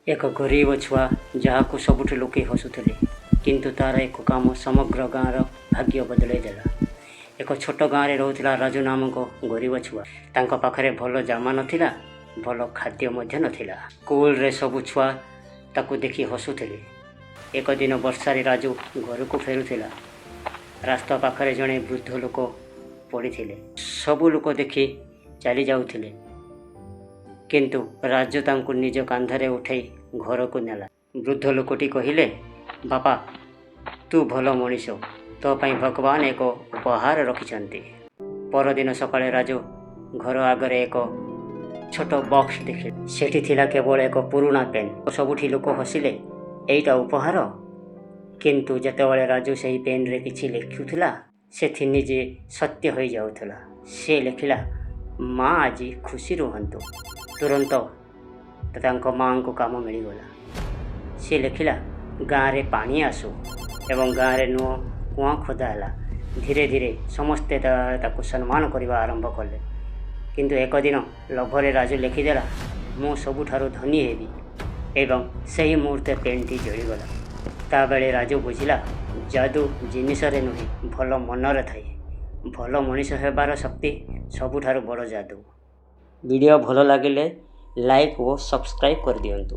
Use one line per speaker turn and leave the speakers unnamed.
एक गरीब छुआ जहाँ सबुठ लोके हसुले किंतु तार एक काम समग्र गाँवर भाग्य बदल देला। एक छोट गाँव रोला राजू नामक गरीब छुआ तांको पाखरे भल जामा नथिला, भल खाद्य मध्य नथिला। स्कूल रे सबु छुआ ताकू देखी हसुले। एक दिन वर्षारे राजू घर को फेरुला। रास्ता पाखरे जड़े वृद्ध लोक पड़ी सबु लोक देखी चली जाउथिले, किंतु राजू तांको निज कांधरे उठाई घर को नेला। वृद्ध लोकटी कहिले, बापा तू भल मनीष, तो पाई भगवान एक उपहार रखिछंती। परदिन सकाळे राजू घर आगरे एक छोट बॉक्स देखिले। सेठी थिला केवल एक पुराना पेन। सबुठी लोक हसिले, एटा उपहार। किंतु जेतेबेले राजू सही पेन रे किछि लिखुथला सेथि निजे सत्य हो जाउथला। से लिखिला, माँ आज खुशी रुहंतु। तुरंत तांको माँ को काम मिलगला। से लिखिला, गाँव रे पानी आसु एवं गाँव रे नुआ कुआ खोदाला। धीरे धीरे समस्ते ताकू सम्मान करने आरंभ कले। किंतु एक दिन लोभरे राजू लिखिदेला, मु सबुठारु धनी हेबी एवं सही मुहूर्ते पेनटी जलिगला। ता बेले राजू बुझिला, जादू जिनिसरे नुहे भल मनरे थाए। भल मनीष हेबार शक्ति सबुठारु बड़ जादू। वीडियो भल लगिले लाइक और सब्सक्राइब कर दियंतु।